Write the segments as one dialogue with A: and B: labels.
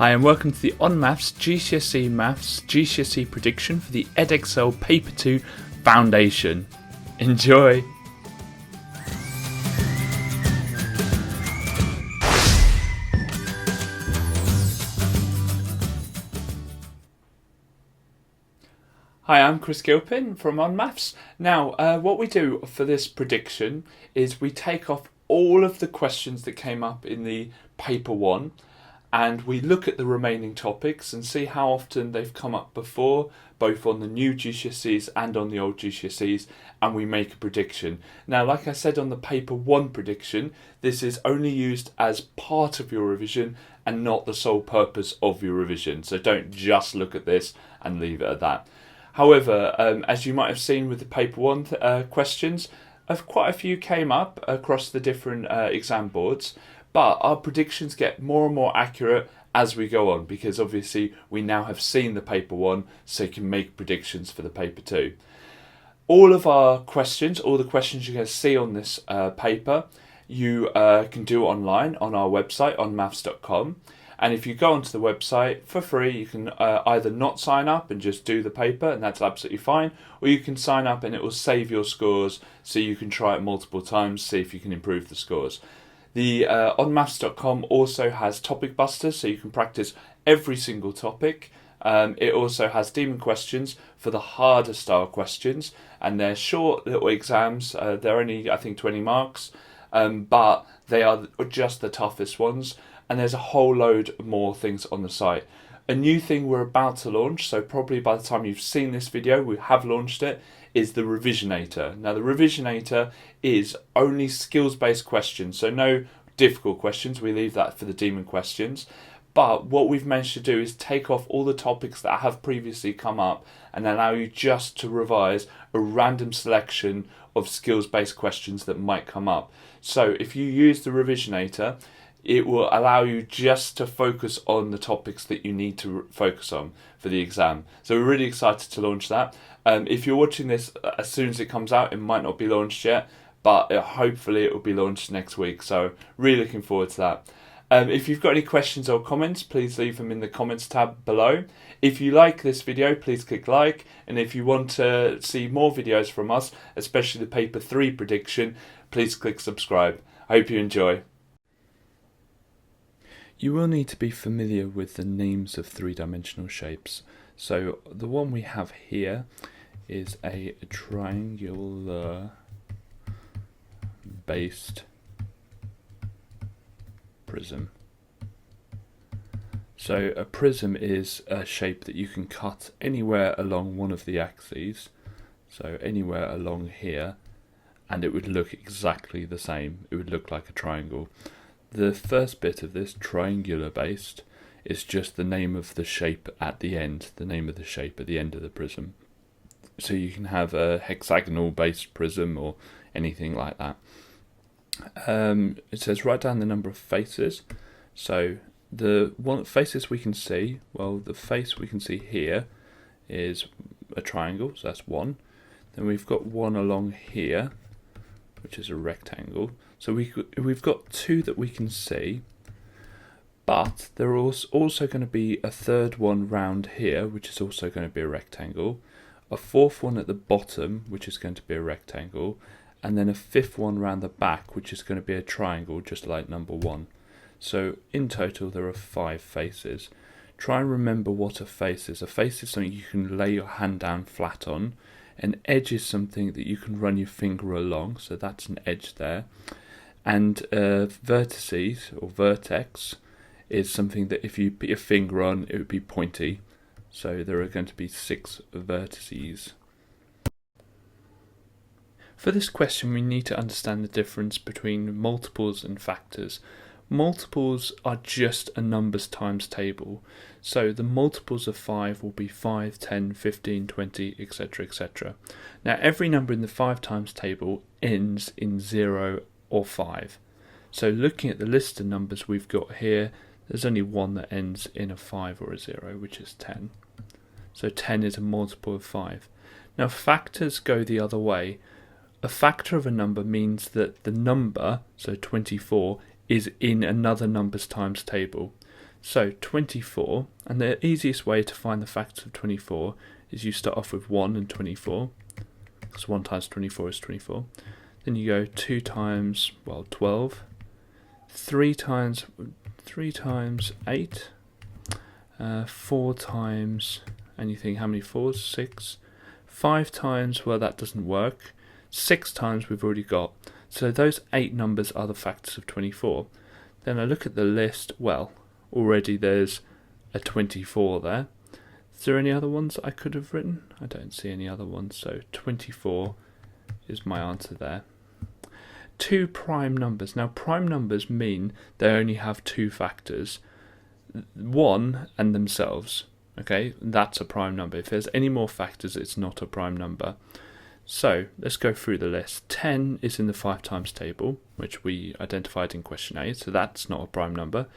A: Hi and welcome to the On Maths GCSE Maths GCSE prediction for the Edexcel Paper 2 Foundation. Enjoy! Hi, I'm Chris Gilpin from On Maths. Now, what we do for this prediction is we take off all of the questions that came up in the paper 1 and we look at the remaining topics and see how often they've come up before, both on the new GCSEs and on the old GCSEs, and we make a prediction. Now, like I said on the paper 1 prediction, this is only used as part of your revision and not the sole purpose of your revision. So don't just look at this and leave it at that. However, as you might have seen with the paper 1 questions, quite a few came up across the different exam boards, but our predictions get more and more accurate as we go on because obviously we now have seen the paper 1, so you can make predictions for the paper 2. All of our questions, all the questions you're going to see on this paper, you can do online on our website, onmaths.com. And if you go onto the website for free, you can either not sign up and just do the paper, and that's absolutely fine, or you can sign up and it will save your scores so you can try it multiple times, see if you can improve the scores. The onmaths.com also has topic busters, so you can practice every single topic. It also has demon questions for the harder style questions, and they're short little exams. They're only, I think, 20 marks, but they are just the toughest ones. And there's a whole load more things on the site. A new thing we're about to launch, so probably by the time you've seen this video, we have launched it, is the Revisionator. Now the Revisionator is only skills-based questions, so no difficult questions, we leave that for the demon questions. But what we've managed to do is take off all the topics that have previously come up and allow you just to revise a random selection of skills-based questions that might come up. So if you use the Revisionator, it will allow you just to focus on the topics that you need to focus on for the exam. So we're really excited to launch that. If you're watching this as soon as it comes out, it might not be launched yet, but hopefully it will be launched next week. So really looking forward to that. If you've got any questions or comments, please leave them in the comments tab below. If you like this video, please click like. And if you want to see more videos from us, especially the paper 3 prediction, please click subscribe. I hope you enjoy. You will need to be familiar with the names of three-dimensional shapes. So the one we have here is a triangular based prism. So a prism is a shape that you can cut anywhere along one of the axes, so anywhere along here, and it would look exactly the same. It would look like a triangle. The first bit of this, triangular based, is just the name of the shape at the end, the name of the shape at the end of the prism. So you can have a hexagonal based prism or anything like that. It says write down the number of faces. So the faces we can see, well, the face we can see here is a triangle, so that's 1. Then we've got 1 along here, which is a rectangle. So we've got 2 that we can see, but there is also going to be a third one round here, which is also going to be a rectangle, a fourth one at the bottom, which is going to be a rectangle, and then a fifth one round the back, which is going to be a triangle, just like number 1. So in total there are 5 faces. Try and remember what a face is. A face is something you can lay your hand down flat on. An edge is something that you can run your finger along, so that's an edge there. And vertices, or vertex, is something that if you put your finger on, it would be pointy. So there are going to be 6 vertices. For this question, we need to understand the difference between multiples and factors. Multiples are just a numbers times table. So the multiples of 5 will be 5, 10, 15, 20, etc, etc. Now every number in the 5 times table ends in 0 or 5. So looking at the list of numbers we've got here, there's only one that ends in a 5 or a 0, which is 10. So 10 is a multiple of 5. Now factors go the other way. A factor of a number means that the number, so 24, is in another numbers times table. So 24, and the easiest way to find the factors of 24 is you start off with 1 and 24, because 1 times 24 is 24. Then you go 2 times, 12, 3 times 8, 4 times, and you think how many 4s? 6. 5 times, well, that doesn't work. 6 times we've already got. So those 8 numbers are the factors of 24. Then I look at the list, well, already there's a 24 there. Is there any other ones I could have written? I don't see any other ones, so 24 is my answer there. 2 prime numbers. Now prime numbers mean they only have 2 factors, 1 and themselves. Okay, that's a prime number. If there's any more factors, it's not a prime number. So let's go through the list. 10 is in the 5 times table, which we identified in question A, so that's not a prime number.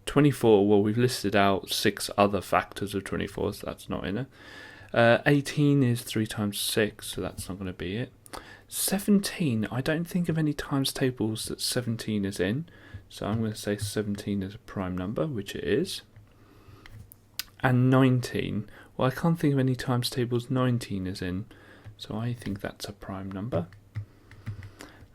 A: 24, well, we've listed out 6 other factors of 24, so that's not in it. 18 is 3 times 6, so that's not going to be it. 17, I don't think of any times tables that 17 is in, so I'm going to say 17 is a prime number, which it is. And 19, well, I can't think of any times tables 19 is in, so I think that's a prime number.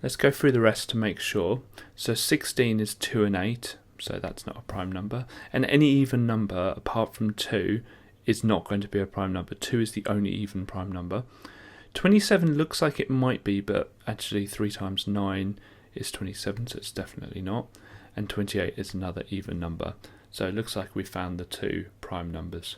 A: Let's go through the rest to make sure. So 16 is 2 and 8, so that's not a prime number. And any even number apart from 2 is not going to be a prime number. 2 is the only even prime number. 27 looks like it might be, but actually 3 times 9 is 27, so it's definitely not. And 28 is another even number. So it looks like we found the 2 prime numbers.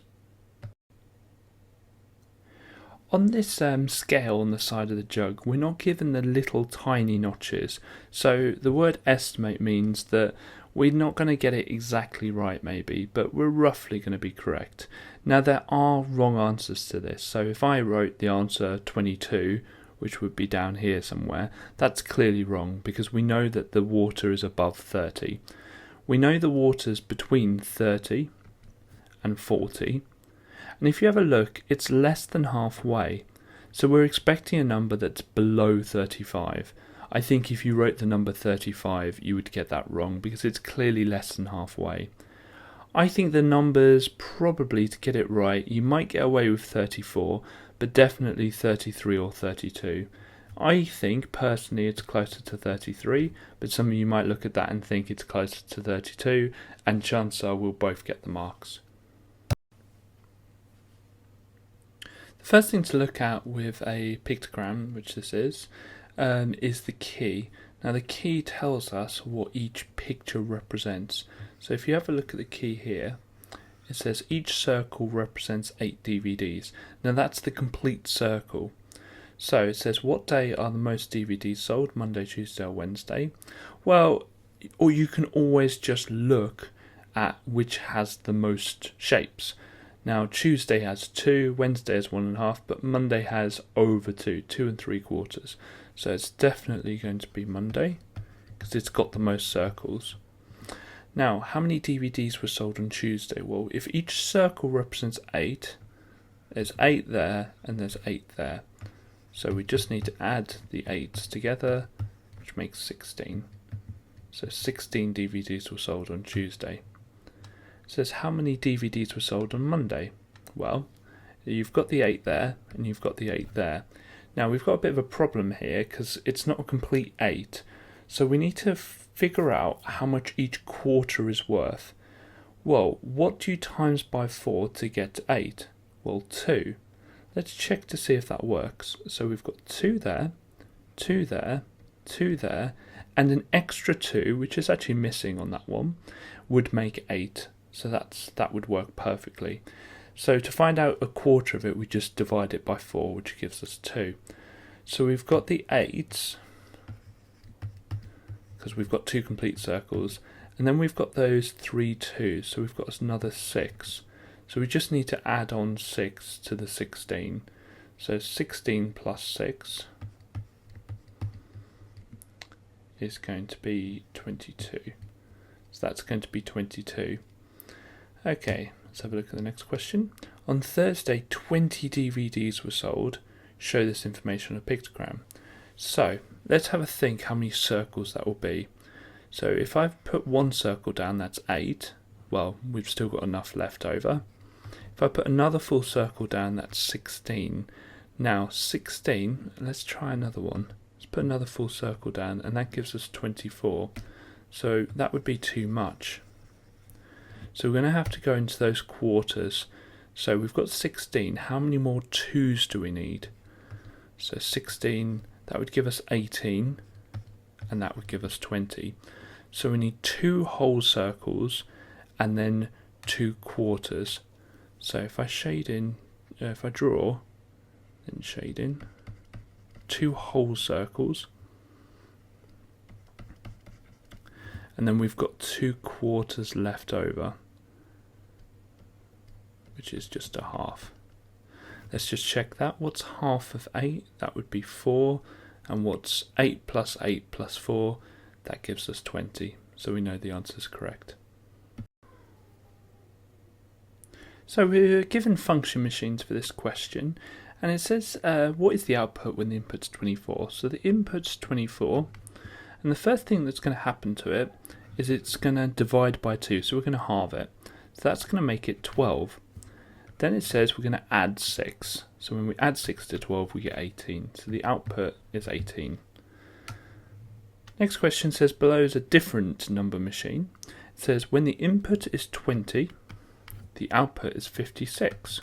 A: On this scale on the side of the jug, we're not given the little tiny notches. So the word estimate means that we're not going to get it exactly right maybe, but we're roughly going to be correct. Now there are wrong answers to this. So if I wrote the answer 22, which would be down here somewhere, that's clearly wrong because we know that the water is above 30. We know the water's between 30 and 40. And if you have a look, it's less than halfway. So we're expecting a number that's below 35. I think if you wrote the number 35, you would get that wrong because it's clearly less than halfway. I think the numbers, probably to get it right, you might get away with 34, but definitely 33 or 32. I think, personally, it's closer to 33, but some of you might look at that and think it's closer to 32, and chances are we'll both get the marks. The first thing to look at with a pictogram, which this is the key. Now the key tells us what each picture represents. So if you have a look at the key here, it says each circle represents 8 DVDs. Now that's the complete circle. So it says what day are the most DVDs sold, Monday, Tuesday or Wednesday? Well, or you can always just look at which has the most shapes. Now Tuesday has 2, Wednesday has 1.5, but Monday has over 2, 2 3/4. So it's definitely going to be Monday because it's got the most circles. Now, how many DVDs were sold on Tuesday? Well, if each circle represents 8, there's 8 there and there's 8 there. So we just need to add the 8s together, which makes 16. So 16 DVDs were sold on Tuesday. It says how many DVDs were sold on Monday? Well, you've got the 8 there and you've got the 8 there. Now we've got a bit of a problem here because it's not a complete 8. So we need to figure out how much each quarter is worth. Well, what do you times by 4 to get 8? Well, 2. Let's check to see if that works. So we've got 2 there, 2 there, 2 there, and an extra 2, which is actually missing on that one, would make 8. So that would work perfectly. So to find out a quarter of it, we just divide it by 4, which gives us 2. So we've got the 8s, because we've got 2 complete circles, and then we've got those 3 2s, so we've got another 6. So we just need to add on 6 to the 16. So 16 plus 6 is going to be 22. So that's going to be 22. Okay, let's have a look at the next question. On Thursday, 20 DVDs were sold. Show this information on a pictogram. So let's have a think how many circles that will be. So if I put one circle down, that's 8. well, we've still got enough left over. If I put another full circle down, that's 16. Now 16, let's try another one. Let's put another full circle down, and that gives us 24. So that would be too much. So we're going to have to go into those quarters. So we've got 16. How many more 2s do we need? So 16, that would give us 18, and that would give us 20. So we need 2 whole circles and then 2 quarters. So if I shade in, if I draw, then shade in, 2 whole circles, and then we've got 2 quarters left over, which is just a half. Let's just check that. What's half of 8? That would be 4. And what's 8 plus 8 plus 4? That gives us 20. So we know the answer is correct. So we're given function machines for this question, and it says what is the output when the input's 24? So the input's 24, and the first thing that's going to happen to it is it's going to divide by 2, so we're going to halve it. So that's going to make it 12. Then it says we're going to add 6. So when we add 6 to 12, we get 18. So the output is 18. Next question says below is a different number machine. It says when the input is 20, the output is 56.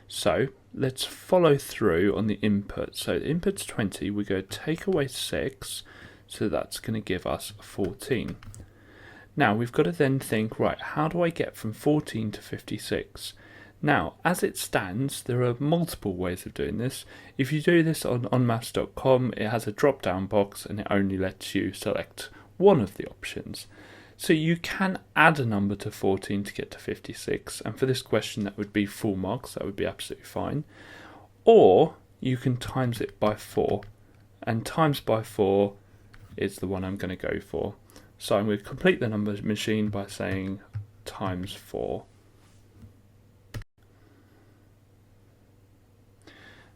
A: So let's follow through on the input. So the input's 20, we go take away 6, so that's going to give us 14. Now we've got to then think, right, how do I get from 14 to 56? Now, as it stands, there are multiple ways of doing this. If you do this on onmaths.com, it has a drop-down box and it only lets you select one of the options. So you can add a number to 14 to get to 56, and for this question that would be full marks, that would be absolutely fine. Or you can times it by 4, and times by 4 is the one I'm going to go for. So I'm going to complete the number machine by saying times 4.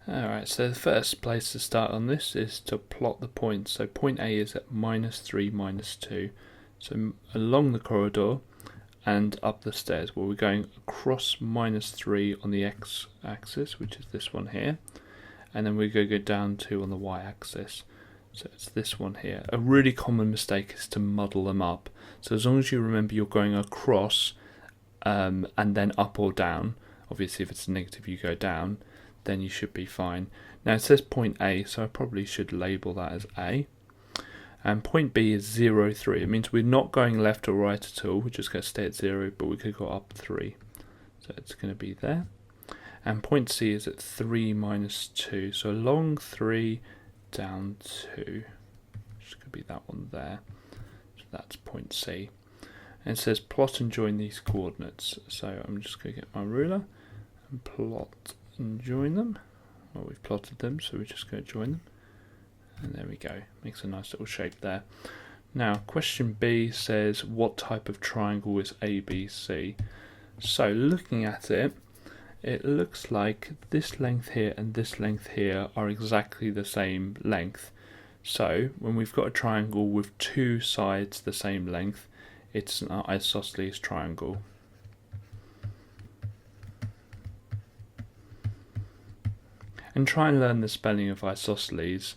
A: Alright, so the first place to start on this is to plot the points. So point A is at -3, -2. So along the corridor and up the stairs, where we're going across -3 on the x-axis, which is this one here, and then we're going to go down 2 on the y-axis. So it's this one here. A really common mistake is to muddle them up. So as long as you remember you're going across and then up or down, obviously if it's negative you go down, then you should be fine. Now it says point A, so I probably should label that as A. And point B is 0, 3. It means we're not going left or right at all. We're just going to stay at 0, but we could go up 3. So it's going to be there. And point C is at 3 -2. So along 3, down 2. Which could be that one there. So that's point C. And it says plot and join these coordinates. So I'm just going to get my ruler and plot and join them. Well, we've plotted them, so we're just going to join them. And there we go. Makes a nice little shape there. Now, question B says, what type of triangle is ABC? So, looking at it, it looks like this length here and this length here are exactly the same length. So, when we've got a triangle with 2 sides the same length, it's an isosceles triangle. And try and learn the spelling of isosceles,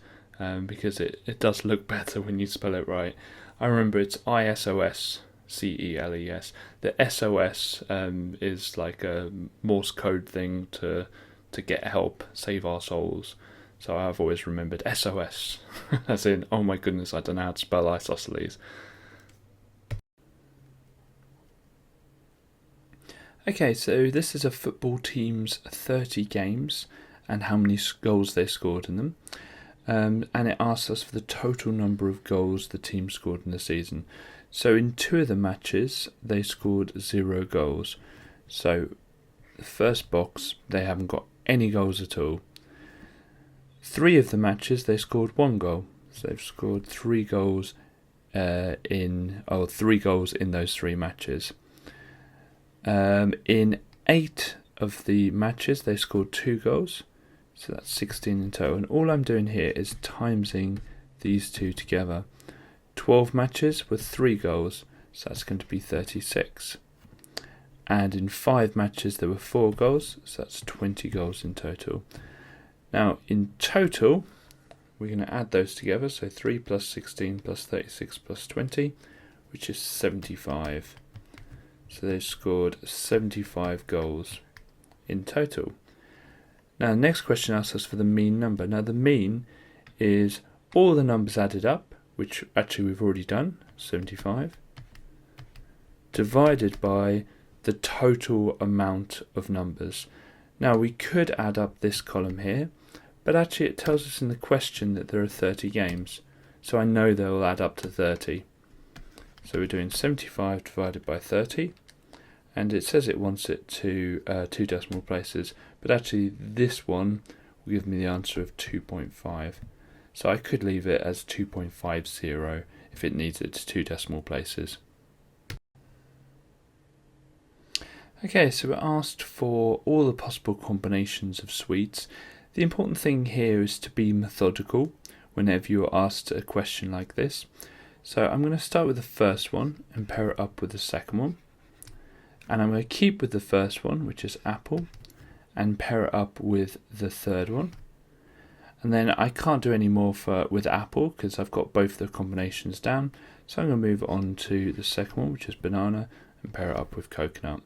A: because it does look better when you spell it right. I remember it's ISOSCELES. The SOS is like a Morse code thing to get help, save our souls. So I've always remembered SOS, as in, oh my goodness, I don't know how to spell isosceles. Okay, so this is a football team's 30 games and how many goals they scored in them. And it asks us for the total number of goals the team scored in the season. So in 2 of the matches, they scored 0 goals. So the first box, they haven't got any goals at all. 3 of the matches, they scored 1 goal. So they've scored 3 goals in those 3 matches. In 8 of the matches, they scored 2 goals. So that's 16 in total. And all I'm doing here is timesing these 2 together. 12 matches with 3 goals. so that's going to be 36. And in 5 matches there were 4 goals, so that's 20 goals in total. Now in total, we're going to add those together, so 3 plus 16 plus 36 plus 20, which is 75. So they've scored 75 goals in total. Now the next question asks us for the mean number. Now the mean is all the numbers added up, which actually we've already done, 75, divided by the total amount of numbers. Now we could add up this column here, but actually it tells us in the question that there are 30 games, so I know they'll add up to 30. So we're doing 75 divided by 30, and it says it wants it to 2 decimal places, but actually this one will give me the answer of 2.5. So I could leave it as 2.50 if it needs it to 2 decimal places. Okay, so we're asked for all the possible combinations of sweets. The important thing here is to be methodical whenever you are asked a question like this. So I'm going to start with the first one and pair it up with the second one. And I'm going to keep with the first one, which is apple, and pair it up with the third one. And then I can't do any more with apple because I've got both the combinations down. So I'm going to move on to the second one, which is banana, and pair it up with coconut.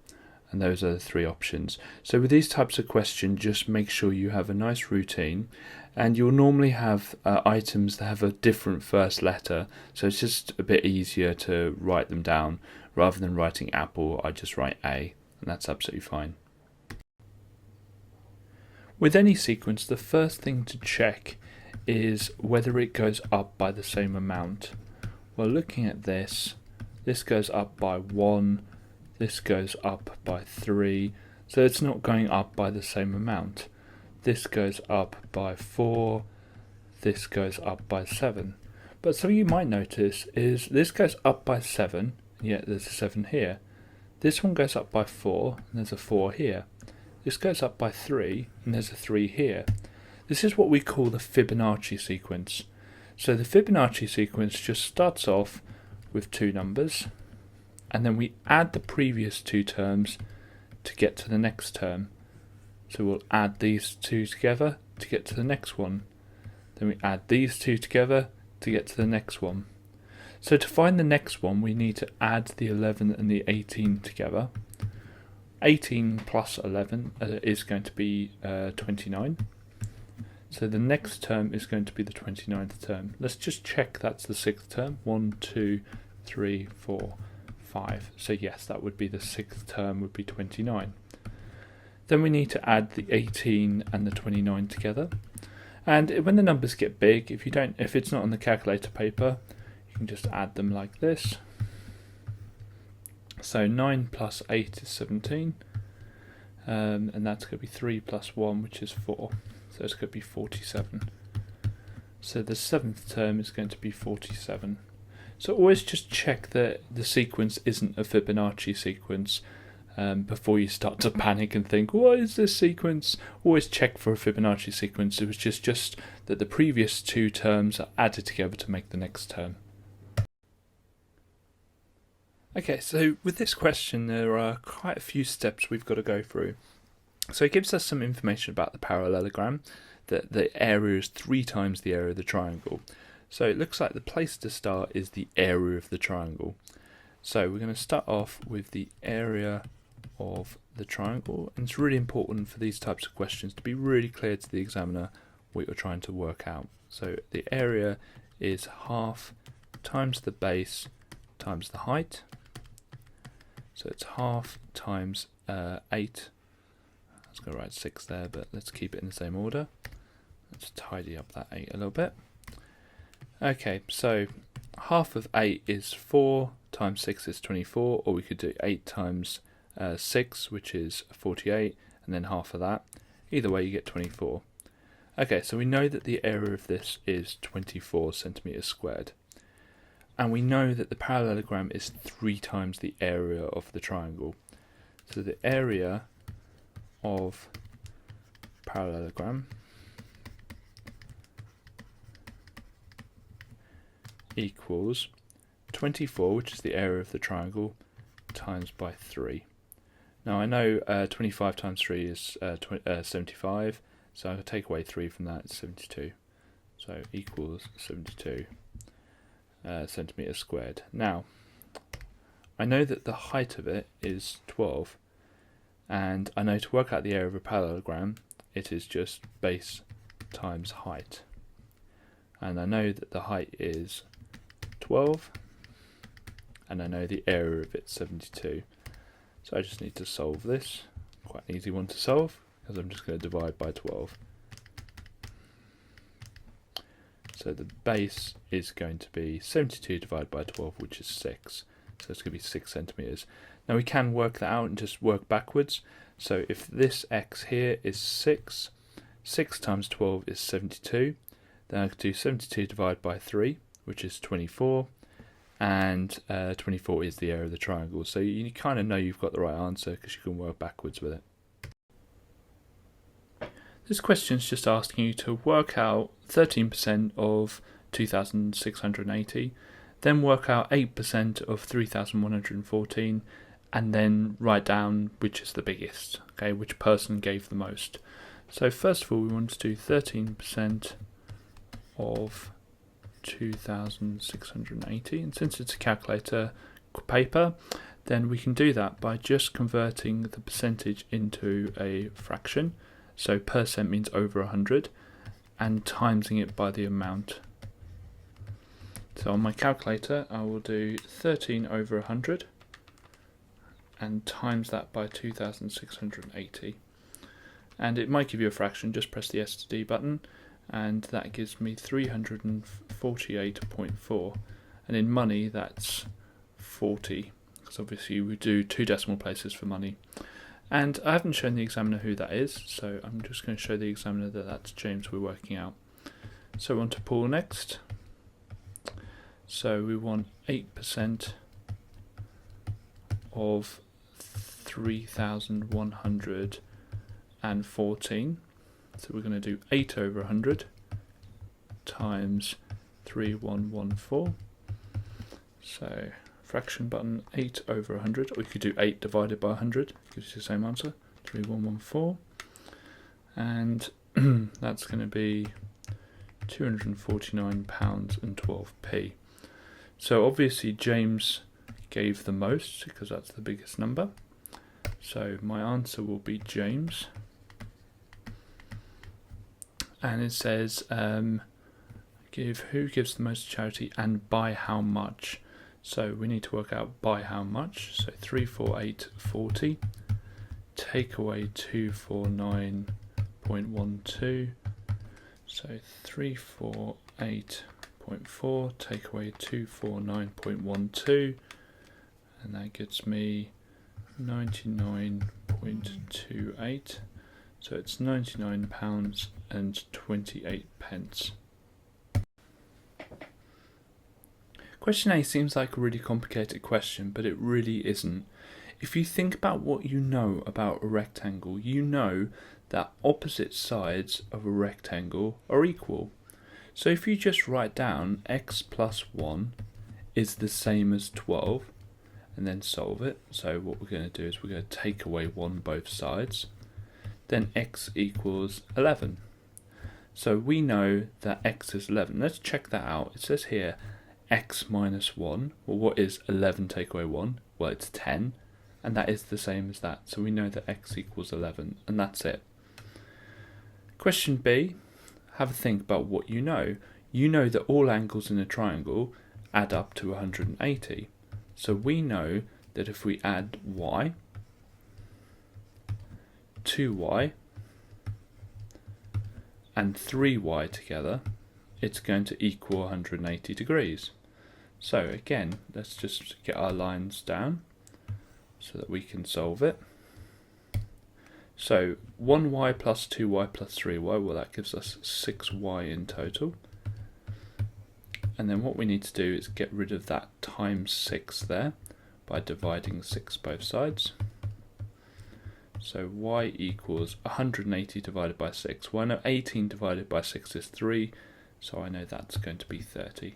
A: And those are the 3 options. So with these types of questions, just make sure you have a nice routine, and you'll normally have items that have a different first letter, so it's just a bit easier to write them down. Rather than writing apple, I just write A, and that's absolutely fine. With any sequence, the first thing to check is whether it goes up by the same amount. Well, looking at this goes up by 1, this goes up by 3, so it's not going up by the same amount. This goes up by 4, this goes up by 7. But something you might notice is this goes up by 7, yet there's a 7 here. This one goes up by 4, and there's a 4 here. This goes up by 3, and there's a 3 here. This is what we call the Fibonacci sequence. So the Fibonacci sequence just starts off with 2 numbers, and then we add the previous 2 terms to get to the next term. So we'll add these 2 together to get to the next one. Then we add these 2 together to get to the next one. So to find the next one, we need to add the 11 and the 18 together. 18 plus 11 is going to be 29. So the next term is going to be the 29th term. Let's just check that's the 6th term. 1, 2, 3, 4, 5. So yes, that would be the 6th term, would be 29. Then we need to add the 18 and the 29 together. And when the numbers get big, if it's not on the calculator paper, you can just add them like this. So 9 plus 8 is 17, and that's going to be 3 plus 1, which is 4. So it's going to be 47. So the 7th term is going to be 47. So always just check that the sequence isn't a Fibonacci sequence before you start to panic and think, what is this sequence? Always check for a Fibonacci sequence, which is just that the previous 2 terms are added together to make the next term. Okay, so with this question there are quite a few steps we've got to go through. So it gives us some information about the parallelogram, that the area is 3 times the area of the triangle. So it looks like the place to start is the area of the triangle. So we're going to start off with the area of the triangle, and it's really important for these types of questions to be really clear to the examiner what you're trying to work out. So the area is half times the base times the height. So it's half times 8. I was going to write 6 there, but let's keep it in the same order. Let's tidy up that 8 a little bit. Okay, so half of 8 is 4, times 6 is 24, or we could do 8 times 6, which is 48, and then half of that. Either way, you get 24. Okay, so we know that the area of this is 24 centimeters squared. And we know that the parallelogram is 3 times the area of the triangle. So the area of parallelogram equals 24, which is the area of the triangle, times by 3. Now I know 25 times 3 is 75, so I'll take away 3 from that, it's 72. So equals 72 centimetres squared. Now, I know that the height of it is 12, and I know to work out the area of a parallelogram, it is just base times height. And I know that the height is 12, and I know the area of it is 72. So I just need to solve this. Quite an easy one to solve, because I'm just going to divide by 12. So the base is going to be 72 divided by 12, which is 6. So it's going to be 6 centimetres. Now we can work that out and just work backwards. So if this x here is 6, 6 times 12 is 72. Then I could do 72 divided by 3, which is 24. And 24 is the area of the triangle. So you kind of know you've got the right answer because you can work backwards with it. This question is just asking you to work out 13% of 2,680, then work out 8% of 3,114, and then write down which is the biggest, okay, which person gave the most. So first of all, we want to do 13% of 2,680, and since it's a calculator paper, then we can do that by just converting the percentage into a fraction. So percent means over 100, and timesing it by the amount. So on my calculator, I will do 13 over 100 and times that by 2,680. And it might give you a fraction, just press the S to D button, and that gives me 348.4. And in money, that's 40, because obviously we do 2 decimal places for money. And I haven't shown the examiner who that is, so I'm just going to show the examiner that that's James we're working out. So we want to pull next. So we want 8% of 3,114. So we're going to do 8 over 100 times 3,114. So fraction button, 8 over 100, or we could do 8 divided by 100, gives you the same answer, 3,114, and that's going to be £249.12. So obviously James gave the most because that's the biggest number, so my answer will be James, and it says who gives the most to charity and by how much. So we need to work out by how much. So 348.40, take away 249.12. So 348.4, take away 249.12, and that gets me 99.28. So it's £99.28. Question A seems like a really complicated question, but it really isn't. If you think about what you know about a rectangle, you know that opposite sides of a rectangle are equal. So if you just write down x plus 1 is the same as 12, and then solve it. So what we're going to do is we're going to take away 1 both sides. Then x equals 11. So we know that x is 11. Let's check that out. It says here x minus 1. Well, what is 11 take away 1? Well, it's 10, and that is the same as that. So we know that x equals 11, and that's it. Question B, have a think about what you know. You know that all angles in a triangle add up to 180. So we know that if we add y, 2y, and 3y together, it's going to equal 180 degrees. So again, let's just get our lines down so that we can solve it. So 1y plus 2y plus 3y, well, that gives us 6y in total. And then what we need to do is get rid of that times 6 there by dividing 6 both sides. So y equals 180 divided by 6. Well, I know 18 divided by 6 is 3, so I know that's going to be 30.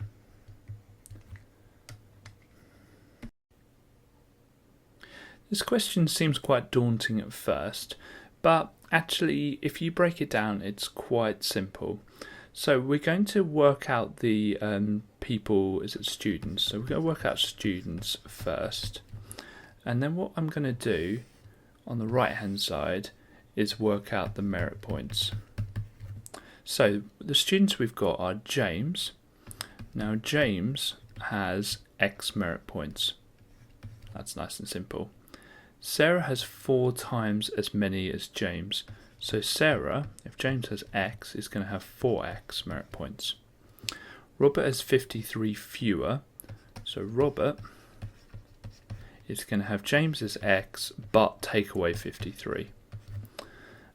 A: This question seems quite daunting at first, but actually if you break it down it's quite simple. So we're going to work out the students? So we're going to work out students first. And then what I'm going to do on the right hand side is work out the merit points. So the students we've got are James. Now James has X merit points. That's nice and simple. Sarah has 4 times as many as James. So Sarah, if James has X, is going to have 4X merit points. Robert has 53 fewer. So Robert is going to have James's X, but take away 53.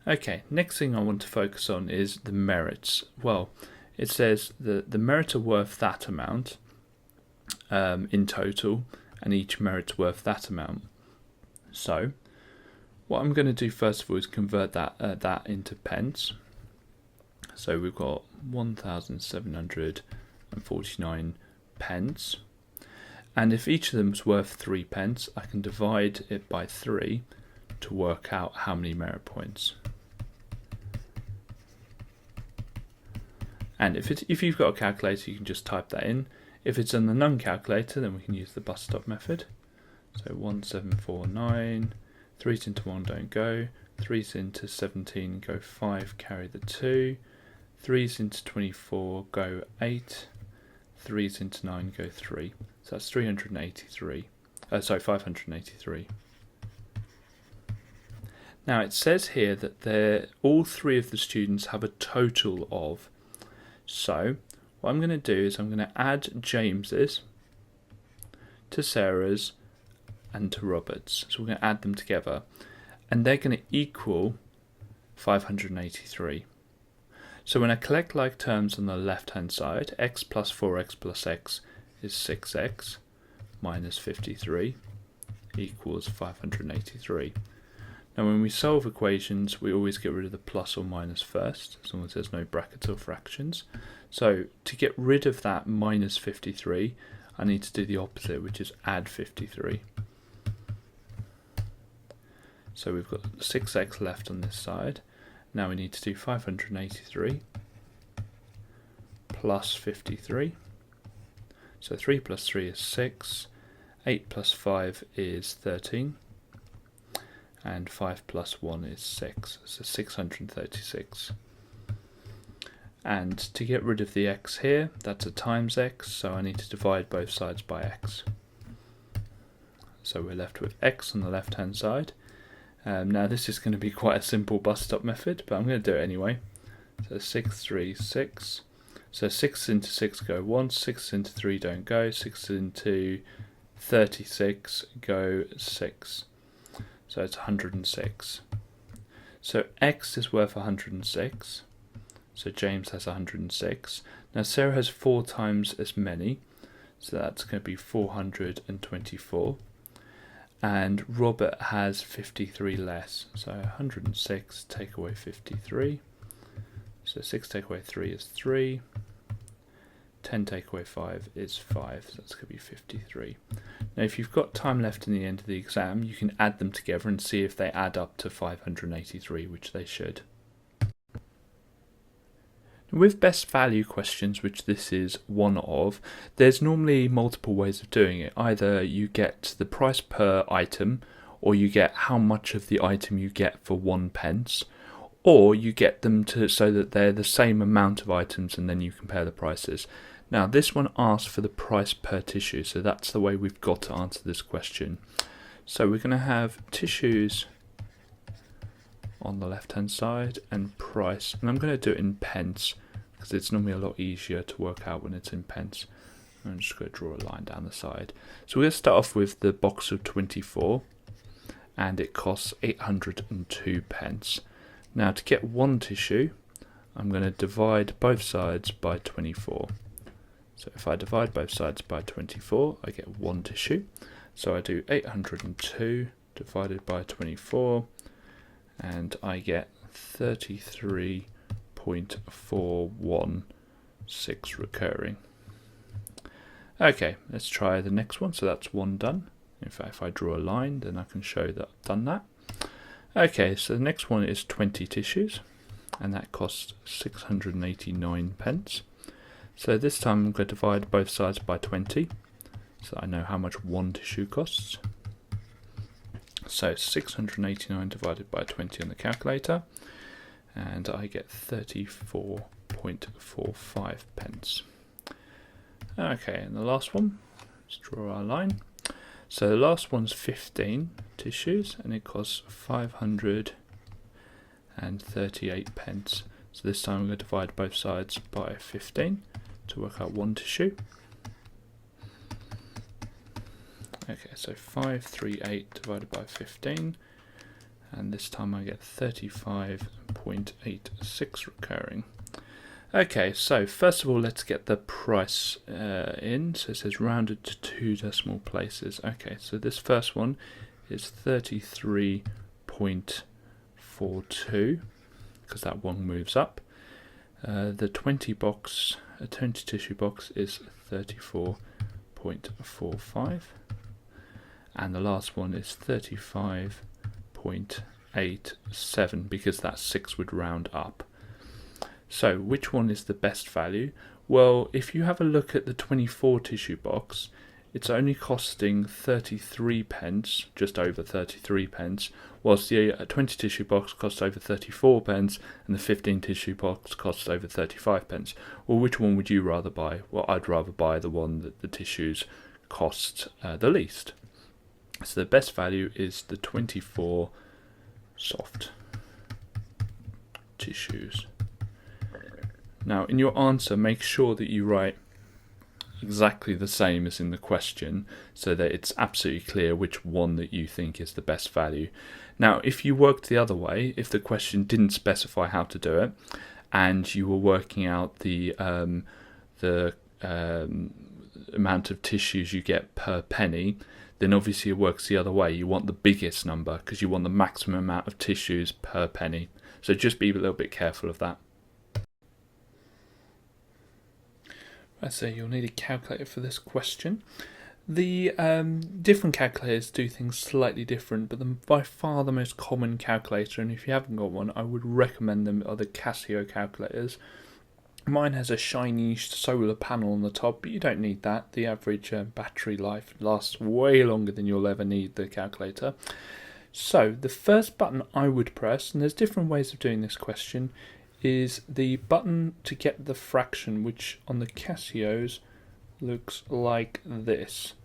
A: Okay, next thing I want to focus on is the merits. Well, it says the merits are worth that amount in total, and each merit's worth that amount. So what I'm going to do first of all is convert that into pence. So we've got 1,749 pence. And if each of them is worth 3 pence, I can divide it by 3 to work out how many merit points. And if you've got a calculator, you can just type that in. If it's on the non-calculator, then we can use the bus stop method. So 1749, 3's into 1 don't go, 3's into 17 go 5, carry the 2, 3's into 24 go 8, 3's into 9 go 3. So that's 583. Now it says here that all 3 of the students have a total of. So what I'm going to do is I'm going to add James's to Sarah's and to Robert's. So we're going to add them together, and they're going to equal 583. So when I collect like terms on the left hand side, x plus 4x plus x is 6x minus 53 equals 583. Now when we solve equations, we always get rid of the plus or minus first, as long as there's no brackets or fractions. So to get rid of that minus 53, I need to do the opposite, which is add 53. So we've got 6x left on this side. Now we need to do 583 plus 53. So 3 plus 3 is 6, 8 plus 5 is 13, and 5 plus 1 is 6, so 636. And to get rid of the x here, that's a times x, so I need to divide both sides by x. So we're left with x on the left hand side. Now this is going to be quite a simple bus stop method, but I'm going to do it anyway. So 6, 3, 6. So 6 into 6 go once, 6 into 3 don't go, 6 into 36 go 6. So it's 106. So x is worth 106. So James has 106. Now Sarah has 4 times as many, so that's going to be 424. And Robert has 53 less, so 106 take away 53. So 6 take away 3 is 3. 10 take away 5 is 5, so that's going to be 53. Now if you've got time left in the end of the exam, you can add them together and see if they add up to 583, which they should. With best value questions, which this is one of, there's normally multiple ways of doing it. Either you get the price per item, or you get how much of the item you get for 1 pence, or you get them to so that they're the same amount of items and then you compare the prices. Now this one asks for the price per tissue, so that's the way we've got to answer this question. So we're going to have tissues on the left hand side and price, and I'm going to do it in pence because it's normally a lot easier to work out when it's in pence. I'm just going to draw a line down the side. So we're going to start off with the box of 24, and it costs 802 pence. Now to get 1 tissue, I'm going to divide both sides by 24. So if I divide both sides by 24, I get 1 tissue. So I do 802 divided by 24, and I get 33.416 recurring. Okay, let's try the next one. So that's 1 done. In fact, if I draw a line, then I can show that I've done that. Okay, so the next one is 20 tissues, and that costs 689 pence. So this time I'm going to divide both sides by 20, so I know how much one tissue costs. So 689 divided by 20 on the calculator, and I get 34.45 pence. Okay, and the last one, let's draw our line. So the last one's 15 tissues, and it costs 538 pence. So this time I'm going to divide both sides by 15 to work out one tissue. Okay, so 538 divided by 15, and this time I get 35.86 recurring. Okay, so first of all, let's get the price in. So it says rounded to 2 decimal places. Okay, so this first one is 33.42, because that one moves up. The 20 tissue box is 34.45. And the last one is 35.87, because that 6 would round up. So which one is the best value? Well, if you have a look at the 24 tissue box, it's only costing 33 pence, just over 33 pence, whilst the 20 tissue box costs over 34 pence and the 15 tissue box costs over 35 pence. Well, which one would you rather buy? Well, I'd rather buy the one that the tissues cost the least. So the best value is the 24 soft tissues. Now, in your answer, make sure that you write exactly the same as in the question, so that it's absolutely clear which one that you think is the best value. Now, if you worked the other way, if the question didn't specify how to do it, and you were working out the amount of tissues you get per penny, then obviously it works the other way. You want the biggest number because you want the maximum amount of tissues per penny. So just be a little bit careful of that. So you'll need a calculator for this question. The different calculators do things slightly different, but by far the most common calculator, and if you haven't got one, I would recommend them, are the Casio calculators. Mine has a shiny solar panel on the top, but you don't need that. The average battery life lasts way longer than you'll ever need the calculator. So the first button I would press, and there's different ways of doing this question, is the button to get the fraction, which on the Casios looks like this.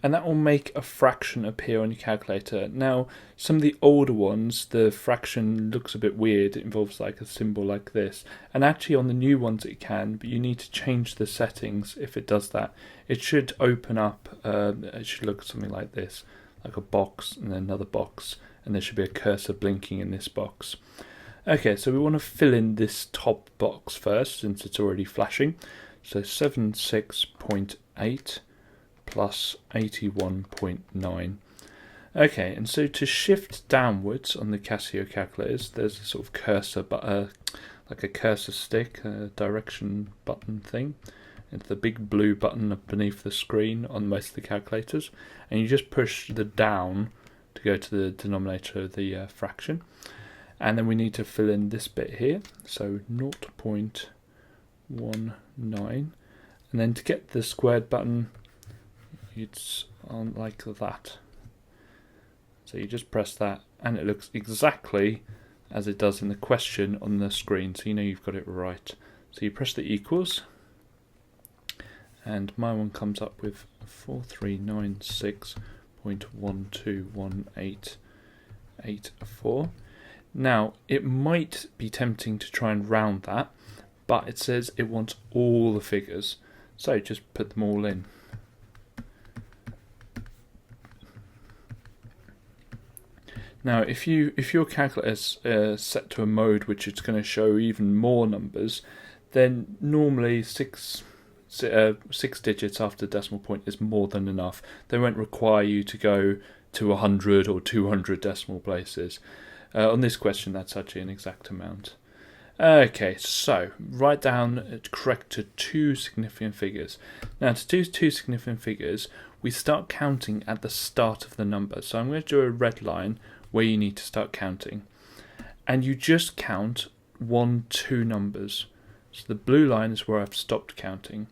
A: And that will make a fraction appear on your calculator. Now, some of the older ones, the fraction looks a bit weird. It involves like a symbol like this. And actually on the new ones it can, but you need to change the settings if it does that. It should open up, it should look something like this, like a box and then another box, and there should be a cursor blinking in this box. Okay, so we want to fill in this top box first, since it's already flashing. So 76.8 plus 81.9. Okay, and so to shift downwards on the Casio calculators, there's a sort of cursor, like a cursor stick, a direction button thing. It's the big blue button beneath the screen on most of the calculators, and you just push the down to go to the denominator of the fraction. And then we need to fill in this bit here, so 0.19. And then to get the squared button, it's on like that. So you just press that, and it looks exactly as it does in the question on the screen, so you know you've got it right. So you press the equals, and my one comes up with 4396.121884. Now, it might be tempting to try and round that, but it says it wants all the figures, so just put them all in. Now, if your calculator is set to a mode which is going to show even more numbers, then normally six digits after the decimal point is more than enough. They won't require you to go to 100 or 200 decimal places. On this question, that's actually an exact amount. Okay, so write down correct to two significant figures. Now, to do two significant figures, we start counting at the start of the number. So I'm going to do a red line where you need to start counting. And you just count 1, 2 numbers. So the blue line is where I've stopped counting.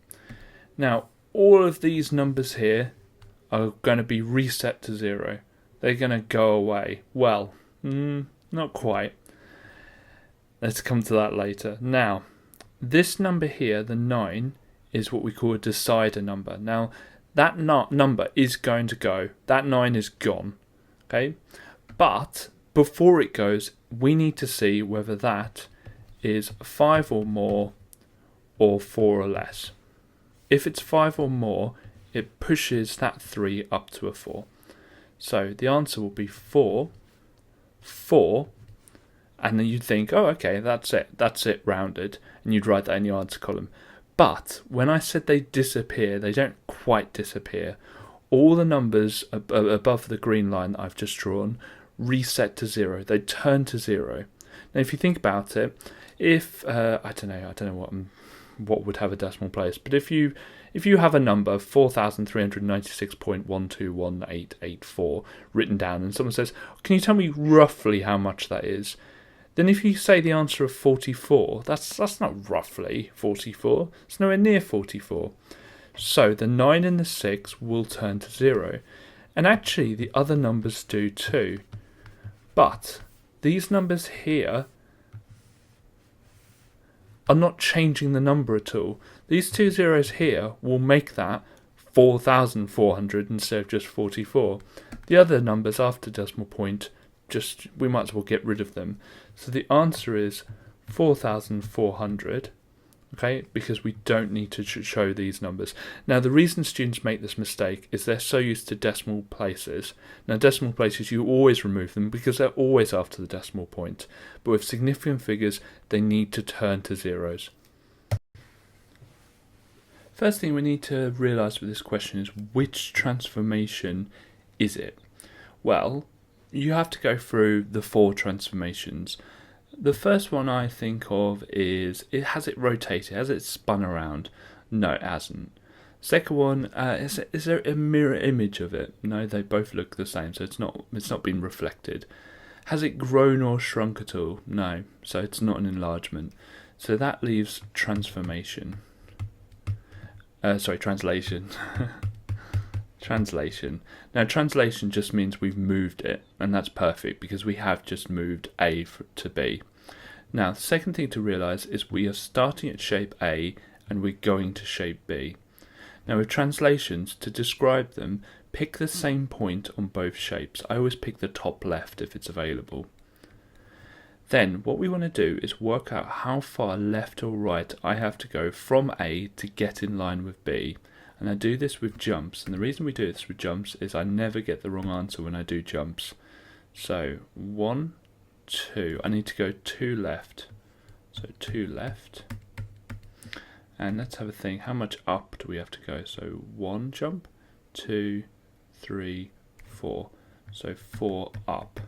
A: Now, all of these numbers here are going to be reset to 0. They're going to go away. Well, not quite. Let's come to that later. Now, this number here, the 9, is what we call a decider number. Now, that number is going to go. That 9 is gone. Okay? But before it goes, we need to see whether that is 5 or more or 4 or less. If it's 5 or more, it pushes that 3 up to a 4. So the answer will be 4, 4, and then you'd think, oh, okay, that's it, rounded, and you'd write that in your answer column. But when I said they disappear, they don't quite disappear. All the numbers above the green line that I've just drawn reset to 0. They turn to 0. Now, if you think about it, if I don't know what would have a decimal place, but if you have a number 4,396.121884 written down, and someone says, "Can you tell me roughly how much that is?" Then if you say the answer of 44, that's not roughly 44. It's nowhere near 44. So the 9 and the 6 will turn to 0, and actually the other numbers do too. But these numbers here are not changing the number at all. These 2 zeros here will make that 4,400 instead of just 44. The other numbers after decimal point, we might as well get rid of them. So the answer is 4,400, okay, because we don't need to show these numbers. Now, the reason students make this mistake is they're so used to decimal places. Now, decimal places, you always remove them because they're always after the decimal point. But with significant figures, they need to turn to zeros. First thing we need to realise with this question is, which transformation is it? Well, you have to go through the 4 transformations. The first one I think of is, has it rotated? Has it spun around? No, it hasn't. Second one, is there a mirror image of it? No, they both look the same, so it's not been reflected. Has it grown or shrunk at all? No, so it's not an enlargement. So that leaves transformation. Translation. Translation. Now, translation just means we've moved it, and that's perfect because we have just moved A to B. Now, the second thing to realise is we are starting at shape A and we're going to shape B. Now, with translations, to describe them, pick the same point on both shapes. I always pick the top left if it's available. Then, what we want to do is work out how far left or right I have to go from A to get in line with B. And I do this with jumps, and the reason we do this with jumps is I never get the wrong answer when I do jumps. So 1, 2, I need to go 2 left, so 2 left, and let's have a think, how much up do we have to go? So 1 jump, 2, 3, 4, so 4 up.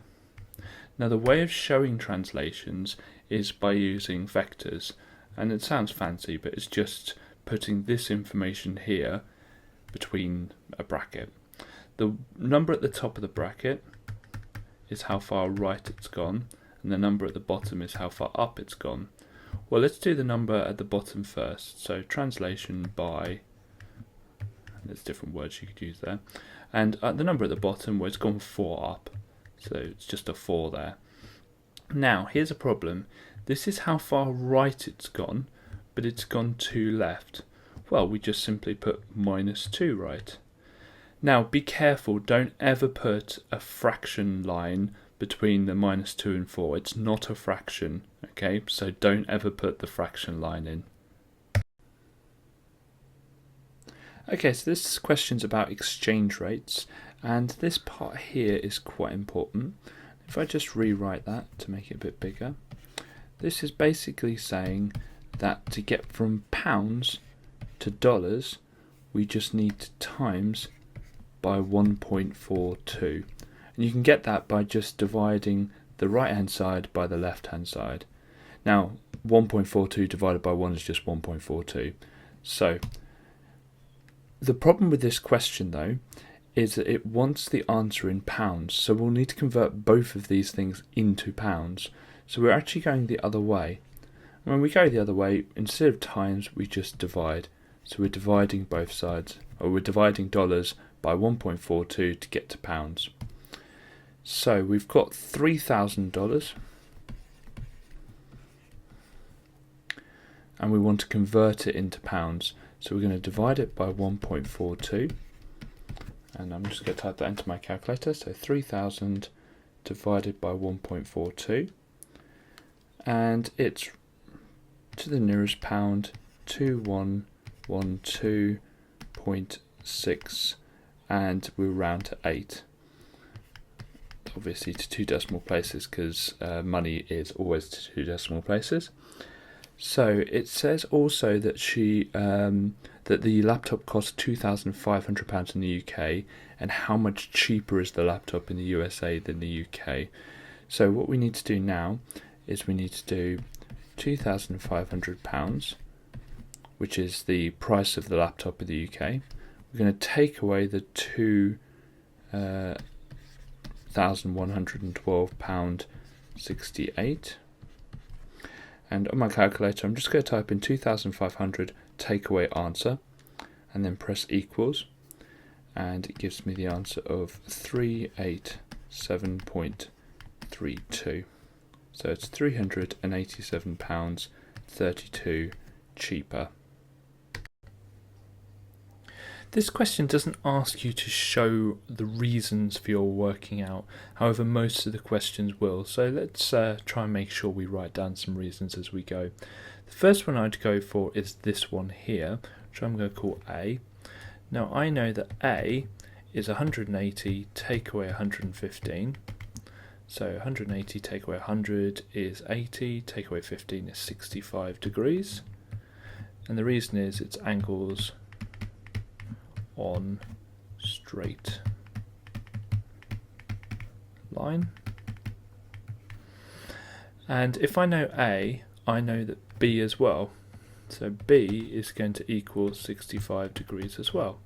A: Now, the way of showing translations is by using vectors, and it sounds fancy, but it's just putting this information here between a bracket. The number at the top of the bracket is how far right it's gone, and the number at the bottom is how far up it's gone. Well, let's do the number at the bottom first. So translation by, there's different words you could use there, and the number at the bottom, where it's gone 4 up, so it's just a 4 there. Now, here's a problem. This is how far right it's gone, but it's gone 2 left. Well, we just simply put -2 right. Now, be careful, don't ever put a fraction line between the -2 and 4. It's not a fraction, okay? So don't ever put the fraction line in. Okay, so this question's about exchange rates, and this part here is quite important. If I just rewrite that to make it a bit bigger, this is basically saying that to get from pounds to dollars, we just need to times by 1.42. And you can get that by just dividing the right hand side by the left hand side. Now, 1.42 divided by 1 is just 1.42. So The problem with this question though is that it wants the answer in pounds, so we'll need to convert both of these things into pounds. So we're actually going the other way. When we go the other way, instead of times, we just divide. So we're dividing both sides, or we're dividing dollars by 1.42 to get to pounds. So we've got $3,000, and we want to convert it into pounds. So we're going to divide it by 1.42, and I'm just going to type that into my calculator. So 3,000 divided by 1.42, and it's to the nearest pound 2112.6, and we'll round to 8. Obviously to 2 decimal places, because money is always to 2 decimal places. So it says also that that the laptop costs £2,500 in the UK, and how much cheaper is the laptop in the USA than the UK. So what we need to do now is we need to do £2,500, which is the price of the laptop in the UK. We're going to take away the £2,112.68, and on my calculator I'm just going to type in 2,500 take away answer and then press equals, and it gives me the answer of 387.32. So it's £387.32 cheaper. This question doesn't ask you to show the reasons for your working out, however most of the questions will, so let's try and make sure we write down some reasons as we go. The first one I'd go for is this one here, which I'm going to call A. Now I know that A is 180 take away 115, so 180 take away 100 is 80, take away 15 is 65 degrees, and the reason is it's angles on straight line. And if I know A, I know that B as well. So B is going to equal 65 degrees as well,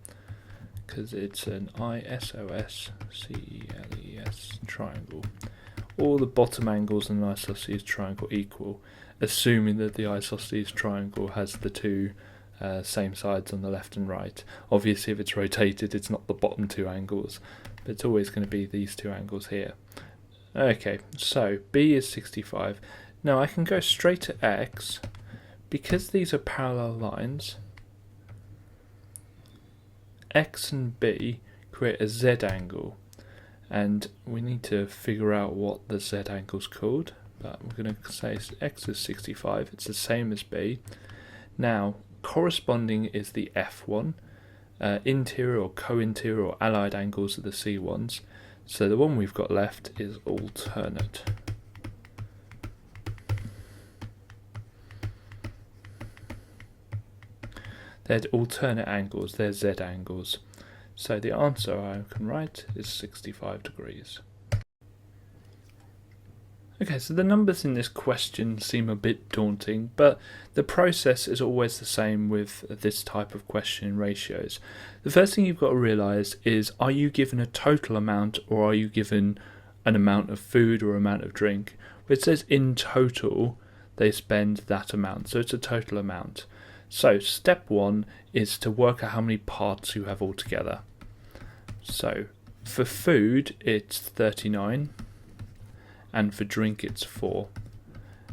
A: because it's an isosceles triangle. All the bottom angles in an isosceles triangle equal, assuming that the isosceles triangle has the two same sides on the left and right. Obviously if it's rotated it's not the bottom two angles, but it's always going to be these two angles here. Okay, so B is 65. Now I can go straight to X. Because these are parallel lines, X and B create a Z angle, and we need to figure out what the Z angle is called, but we're going to say X is 65, it's the same as B. Now corresponding is the F one, interior or co-interior or allied angles are the C ones, so the one we've got left is alternate. They're alternate angles, they're Z angles, so the answer I can write is 65 degrees. Okay, so the numbers in this question seem a bit daunting, but the process is always the same with this type of question in ratios. The first thing you've got to realise is, are you given a total amount or are you given an amount of food or amount of drink? It says in total they spend that amount, so it's a total amount. So step one is to work out how many parts you have altogether. So for food it's 39. And for drink it's 4.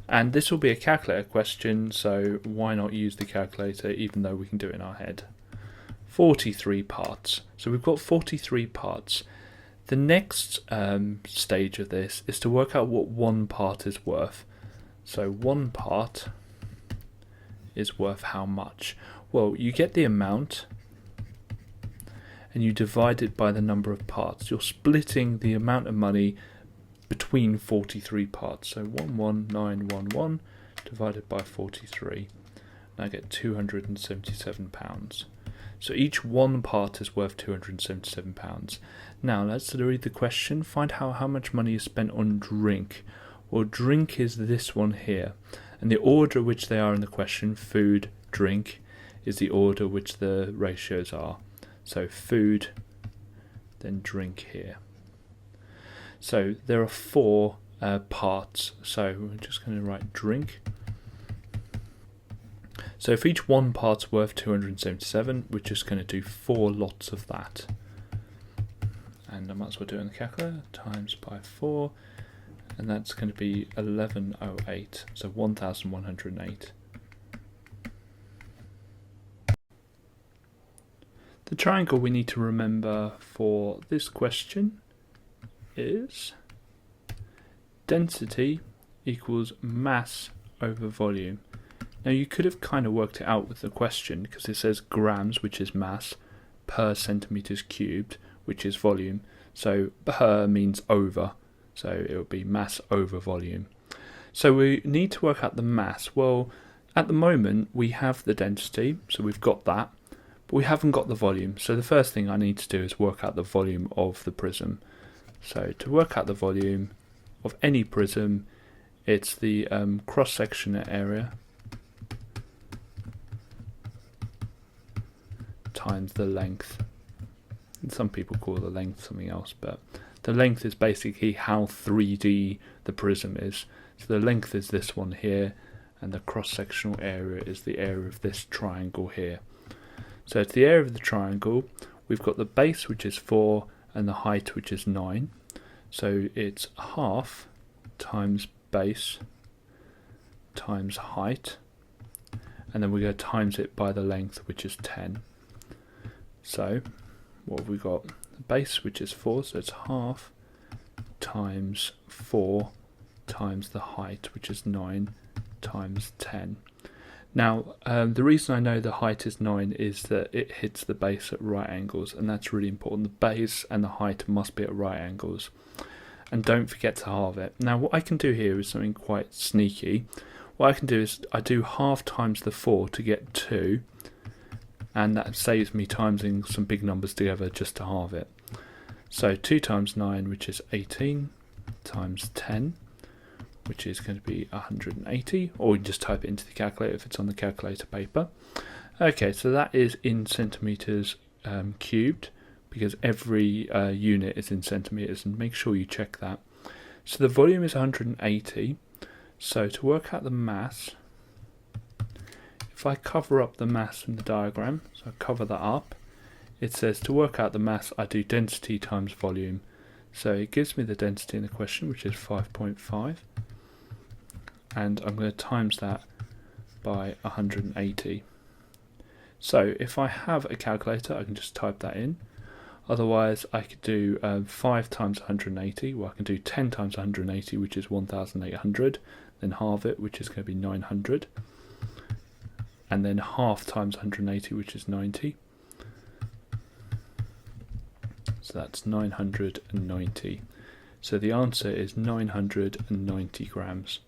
A: And this will be a calculator question, so why not use the calculator even though we can do it in our head. 43 parts. So we've got 43 parts. The next stage of this is to work out what one part is worth. So one part is worth how much? Well, you get the amount and you divide it by the number of parts. You're splitting the amount of money between 43 parts. So 11911 divided by 43. And I get £277. So each one part is worth £277. Now let's read the question. Find out how much money is spent on drink. Well, drink is this one here. And the order which they are in the question, food, drink, is the order which the ratios are. So food, then drink here. So there are 4 parts. So we're just going to write drink. So if each one part's worth 277, we're just going to do 4 lots of that. And I might as well do it on the calculator, times by 4, and that's going to be 1108, so 1108. The triangle we need to remember for this question is density equals mass over volume. Now you could have kind of worked it out with the question because it says grams, which is mass, per centimeters cubed, which is volume. So per means over, so it would be mass over volume. So we need to work out the mass. Well, at the moment we have the density, so we've got that, but we haven't got the volume. So the first thing I need to do is work out the volume of the prism. So to work out the volume of any prism, it's the cross-sectional area times the length. And some people call the length something else, but the length is basically how 3D the prism is. So the length is this one here, and the cross-sectional area is the area of this triangle here. So it's the area of the triangle. We've got the base, which is 4, and the height, which is 9. So it's half times base times height, and then we're going to times it by the length, which is 10. So what have we got? The base, which is 4, so it's half times 4 times the height, which is 9, times 10. Now, the reason I know the height is 9 is that it hits the base at right angles, and that's really important. The base and the height must be at right angles. And don't forget to halve it. Now, what I can do here is something quite sneaky. What I can do is I do half times the 4 to get 2, and that saves me timesing some big numbers together just to halve it. So 2 times 9, which is 18, times 10, which is going to be 180, or we can just type it into the calculator if it's on the calculator paper. Okay, so that is in centimeters cubed, because every unit is in centimeters, and make sure you check that. So the volume is 180, so to work out the mass, if I cover up the mass in the diagram, so I cover that up, it says to work out the mass I do density times volume. So it gives me the density in the question, which is 5.5, and I'm going to times that by 180. So if I have a calculator, I can just type that in. Otherwise I could do 5 times 180, well I can do 10 times 180, which is 1800, then halve it, which is going to be 900, and then half times 180, which is 90. So that's 990. So the answer is 990 grams.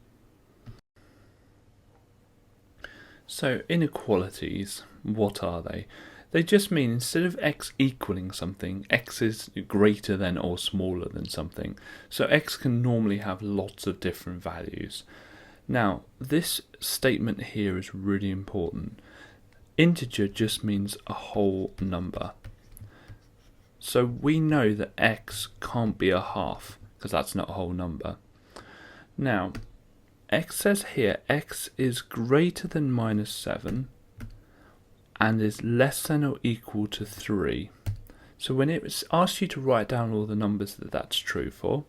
A: So inequalities, what are they? They just mean instead of x equaling something, x is greater than or smaller than something. So x can normally have lots of different values. Now, this statement here is really important. Integer just means a whole number. So we know that x can't be a half, because that's not a whole number. Now, x says here x is greater than -7 and is less than or equal to 3. So when it asks you to write down all the numbers that that's true for,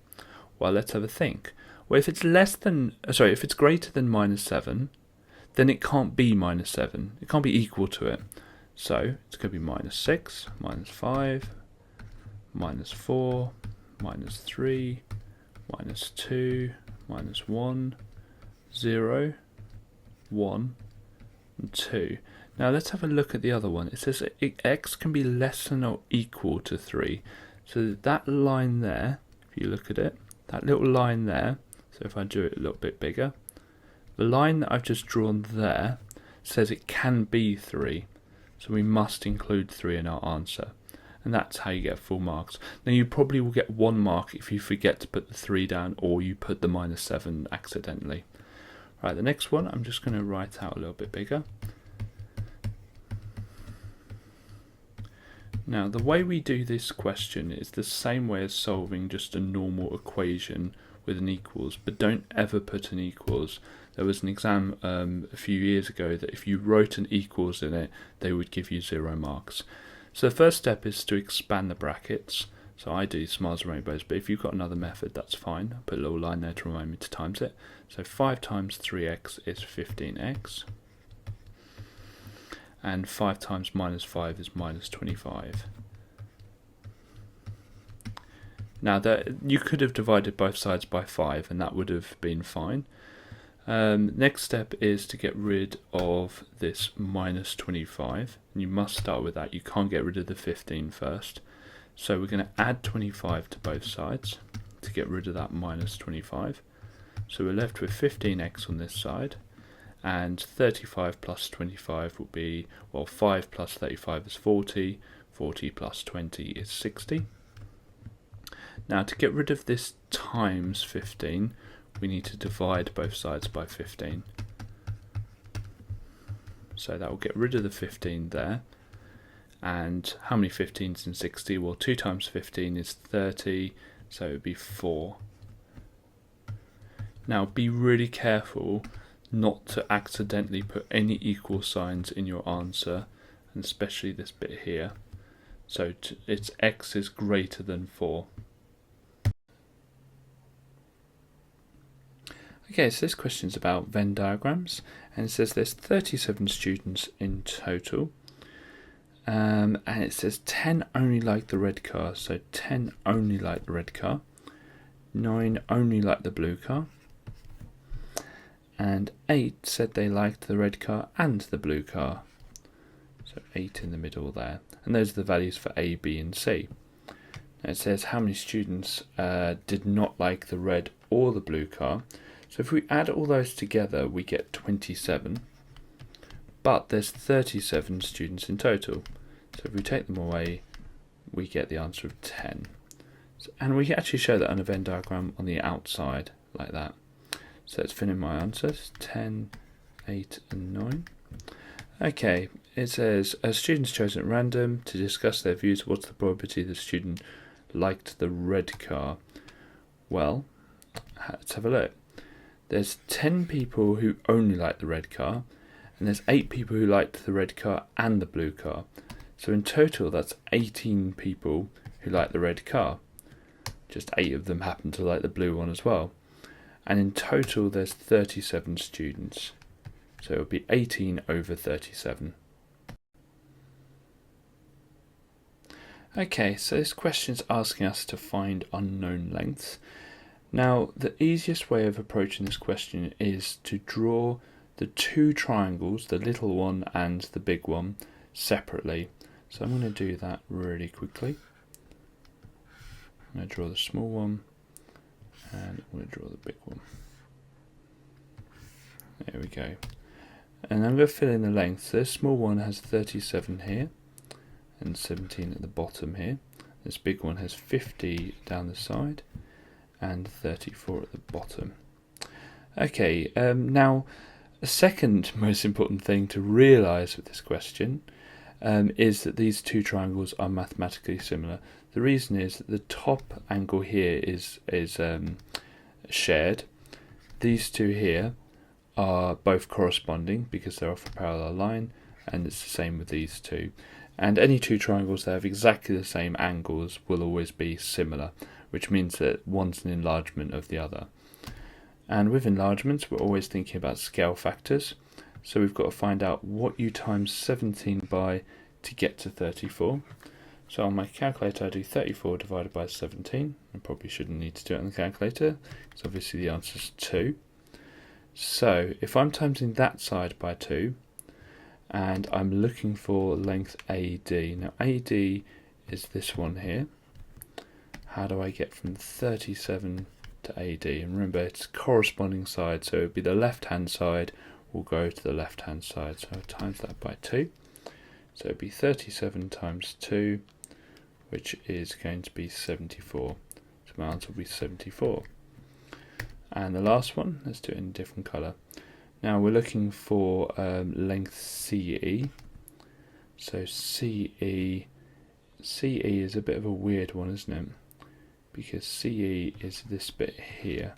A: well, let's have a think. Well, if it's if it's greater than -7, then it can't be -7. It can't be equal to it. So it's going to be -6, -5, -4, -3, -2, -1, 0, 1, and 2. Now let's have a look at the other one. It says x can be less than or equal to 3. So that line there, if you look at it, that little line there, so if I do it a little bit bigger, the line that I've just drawn there says it can be 3. So we must include 3 in our answer. And that's how you get full marks. Now you probably will get 1 mark if you forget to put the 3 down or you put the -7 accidentally. Right, the next one I'm just going to write out a little bit bigger. Now the way we do this question is the same way as solving just a normal equation with an equals, but don't ever put an equals. There was an exam a few years ago that if you wrote an equals in it, they would give you 0 marks. So the first step is to expand the brackets. So I do smiles and rainbows, but if you've got another method, that's fine. I'll put a little line there to remind me to times it. So 5 times 3x is 15x. And 5 times minus 5 is minus 25. Now you could have divided both sides by 5 and that would have been fine. Next step is to get rid of this minus 25. And you must start with that. You can't get rid of the 15 first. So we're going to add 25 to both sides to get rid of that minus 25. So we're left with 15x on this side. And 35 plus 25 will be, well, 5 plus 35 is 40, 40 plus 20 is 60. Now to get rid of this times 15, we need to divide both sides by 15. So that will get rid of the 15 there. And how many 15s in 60? Well, 2 times 15 is 30, so it would be 4. Now be really careful not to accidentally put any equal signs in your answer, and especially this bit here. So it's x is greater than 4. Okay, so this question is about Venn diagrams, and it says there's 37 students in total, and it says 10 only like the red car, so 10 only like the red car, 9 only like the blue car, and 8 said they liked the red car and the blue car. So 8 in the middle there. And those are the values for A, B and C. Now it says how many students did not like the red or the blue car. So if we add all those together, we get 27. But there's 37 students in total. So if we take them away, we get the answer of 10. So, and we can actually show that on a Venn diagram on the outside, like that. So let's fill in my answers, 10, 8 and 9. Okay, it says, a student's chosen at random to discuss their views. What's the probability the student liked the red car? Well, let's have a look. There's 10 people who only like the red car, and there's 8 people who liked the red car and the blue car. So in total, that's 18 people who like the red car. Just 8 of them happen to like the blue one as well. And in total there's 37 students, so it would be 18 over 37. Okay, so this question is asking us to find unknown lengths. Now the easiest way of approaching this question is to draw the 2 triangles, the little one and the big one, separately. So I'm going to do that really quickly. I'm going to draw the small one, and I'm going to draw the big one. There we go. And I'm going to fill in the length. So this small one has 37 here and 17 at the bottom here. This big one has 50 down the side and 34 at the bottom. Okay, now a second most important thing to realise with this question is that these 2 triangles are mathematically similar. The reason is that the top angle here is shared. These 2 here are both corresponding because they're off a parallel line, and it's the same with these 2. And any 2 triangles that have exactly the same angles will always be similar, which means that one's an enlargement of the other. And with enlargements, we're always thinking about scale factors. So we've got to find out what you times 17 by to get to 34. So on my calculator I do 34 divided by 17. I probably shouldn't need to do it on the calculator, because obviously the answer is 2. So if I'm timesing that side by 2, and I'm looking for length AD. Now AD is this one here. How do I get from 37 to AD? And remember, it's corresponding side, so it would be the left hand side will go to the left hand side. So I times that by 2. So it would be 37 times 2, which is going to be 74. So my answer will be 74. And the last one, let's do it in a different colour. Now we're looking for length CE. So CE CE is a bit of a weird one, isn't it? Because CE is this bit here.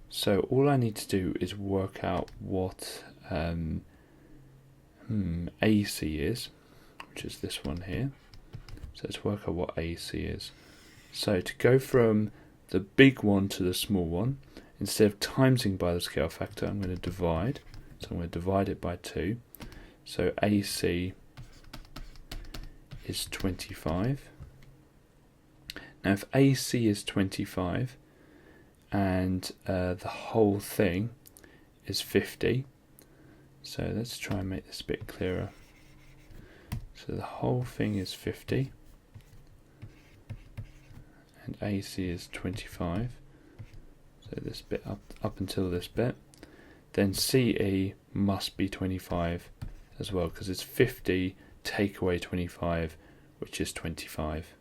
A: So all I need to do is work out what AC is, which is this one here. So let's work out what AC is. So to go from the big one to the small one, instead of timesing by the scale factor, I'm going to divide. So I'm going to divide it by 2. So AC is 25. Now if AC is 25 and the whole thing is 50, so let's try and make this a bit clearer. So the whole thing is 50 and AC is 25, so this bit up until this bit, then CE must be 25 as well, because it's 50 take away 25, which is 25.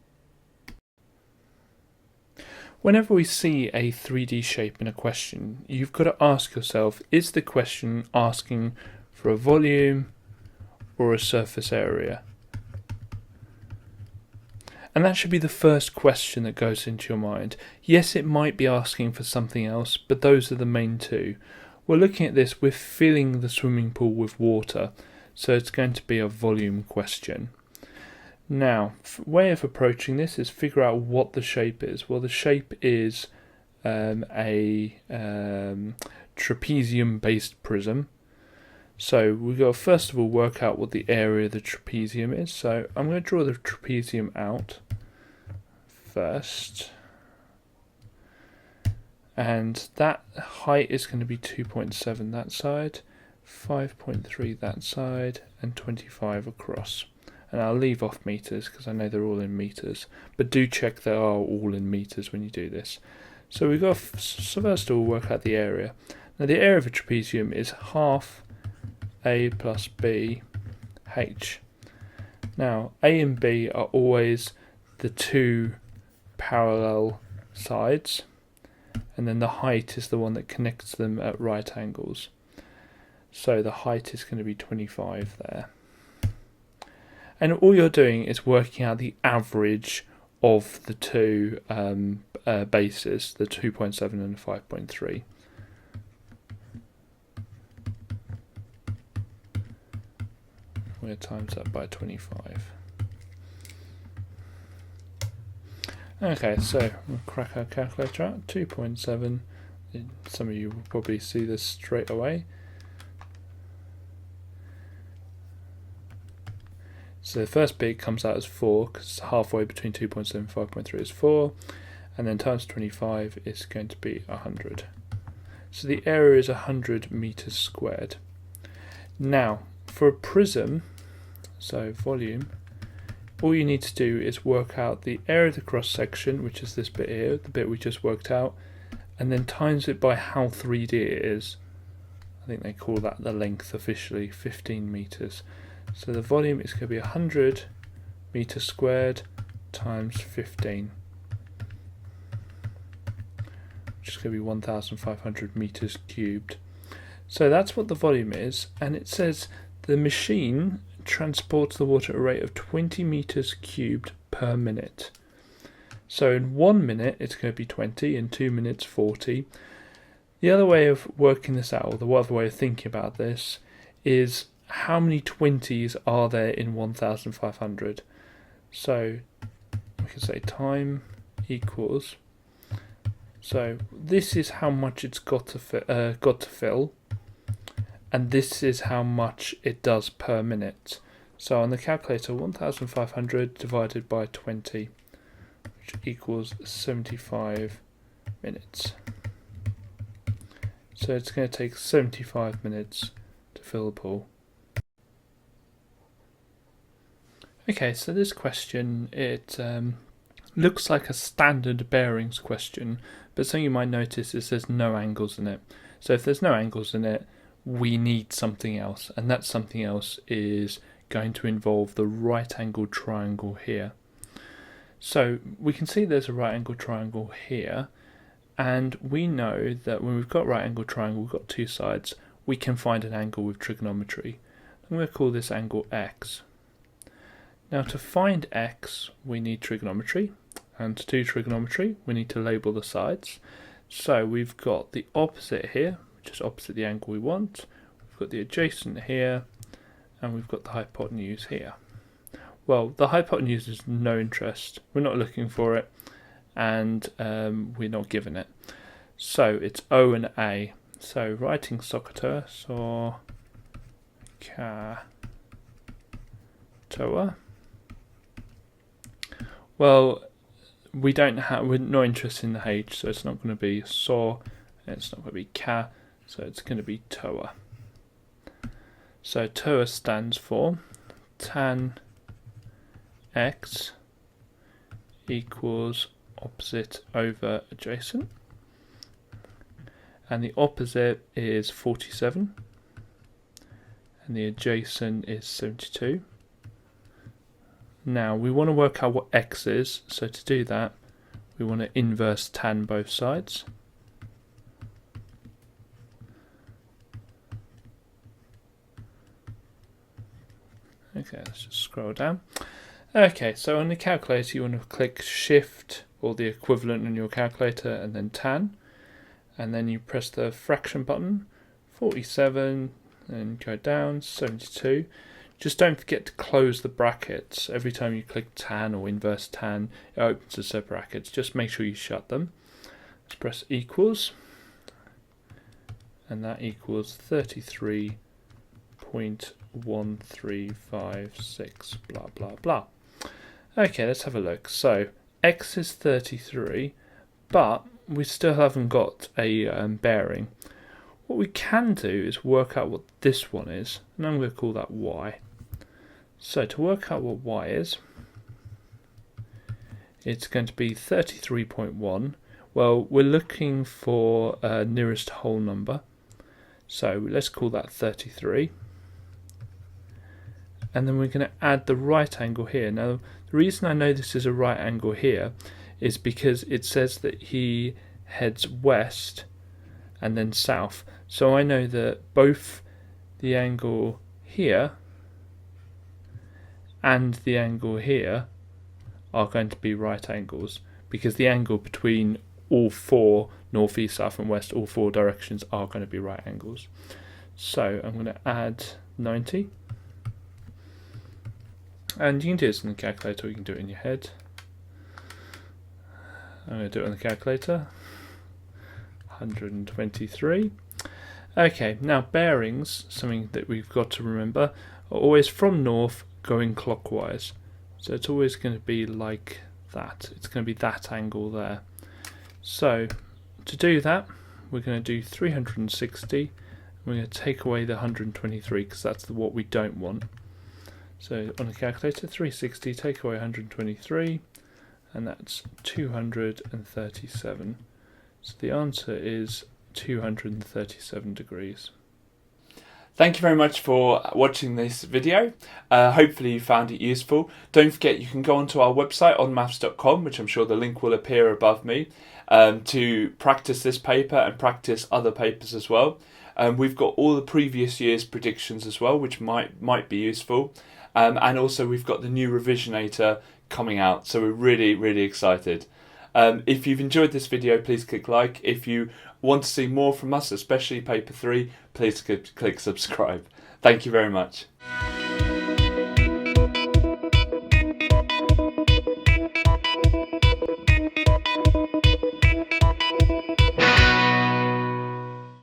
A: Whenever we see a 3D shape in a question, you've got to ask yourself, is the question asking for a volume or a surface area? And that should be the first question that goes into your mind. Yes, it might be asking for something else, but those are the main two. We're looking at this, we're filling the swimming pool with water, so it's going to be a volume question. Now, way of approaching this is figure out what the shape is. Well, the shape is a trapezium-based prism. So we've got to first of all work out what the area of the trapezium is. So I'm going to draw the trapezium out first. And that height is going to be 2.7 that side, 5.3 that side, and 25 across. And I'll leave off meters because I know they're all in meters. But do check they are all in meters when you do this. So we've got to first of all work out the area. Now the area of a trapezium is half A plus B H. Now A and B are always the two parallel sides, and then the height is the one that connects them at right angles. So the height is going to be 25 there. And all you're doing is working out the average of the two bases, the 2.7 and the 5.3. We're going to times that by 25. Okay, so we'll crack our calculator out. 2.7. Some of you will probably see this straight away. So the first bit comes out as 4, because halfway between 2.7 and 5.3 is 4, and then times 25 is going to be 100. So the area is 100 meters squared. Now, for a prism, so volume, all you need to do is work out the area of the cross section, which is this bit here, the bit we just worked out, and then times it by how 3D it is. I think they call that the length officially, 15 meters. So the volume is going to be 100 meters squared times 15, which is going to be 1,500 meters cubed. So that's what the volume is, and it says the machine transports the water at a rate of 20 meters cubed per minute. So in 1 minute it's going to be 20, in 2 minutes 40. The other way of working this out, or the other way of thinking about this, is how many 20s are there in 1,500? So we can say time equals, so this is how much it's got to fill, and this is how much it does per minute. So on the calculator, 1,500 divided by 20, which equals 75 minutes. So it's going to take 75 minutes to fill the pool. Okay, so this question, it looks like a standard bearings question, but something you might notice is there's no angles in it. So if there's no angles in it, we need something else, and that something else is going to involve the right angled triangle here. So we can see there's a right angled triangle here, and we know that when we've got right angled triangle, we've got two sides, we can find an angle with trigonometry. I'm going to call this angle X. Now to find x, we need trigonometry, and to do trigonometry, we need to label the sides. So we've got the opposite here, which is opposite the angle we want. We've got the adjacent here, and we've got the hypotenuse here. Well, the hypotenuse is no interest. We're not looking for it, and we're not given it. So it's O and A. So writing SOHCAHTOA, SOHCAHTOA. Well, we're not interested in the H, so it's not going to be SO, and it's not going to be Ka, so it's going to be TOA. So TOA stands for tan x equals opposite over adjacent, and the opposite is 47 and the adjacent is 72. Now we want to work out what x is, so to do that we want to inverse tan both sides. Okay, let's just scroll down. Okay, so on the calculator you want to click shift or the equivalent on your calculator and then tan, and then you press the fraction button, 47, and go down, 72. Just don't forget to close the brackets. Every time you click tan or inverse tan, it opens a set of brackets. Just make sure you shut them. Let's press equals, and that equals 33.1356, blah blah blah. Okay, let's have a look. So x is 33, but we still haven't got a bearing. What we can do is work out what this one is, and I'm going to call that y. So to work out what y is, it's going to be 33.1. Well, we're looking for nearest whole number, so let's call that 33. And then we're going to add the right angle here. Now, the reason I know this is a right angle here is because it says that he heads west and then south. So I know that both the angle here and the angle here are going to be right angles, because the angle between all four, north, east, south and west, all four directions are going to be right angles. So I'm going to add 90. And you can do this on the calculator, or you can do it in your head. I'm going to do it on the calculator. 123. Okay, now bearings, something that we've got to remember, are always from north going clockwise. So it's always going to be like that. It's going to be that angle there. So to do that, we're going to do 360. We're going to take away the 123 because that's what we don't want. So on the calculator, 360, take away 123, and that's 237. So the answer is 237 degrees.
B: Thank you very much for watching this video. Hopefully you found it useful. Don't forget you can go onto our website onmaths.com, which I'm sure the link will appear above me, to practice this paper and practice other papers as well. We've got all the previous year's predictions as well, which might be useful. And also we've got the new revisionator coming out, so we're really excited. If you've enjoyed this video, please click like. If you want to see more from us, especially paper 3, please click subscribe. Thank you very much.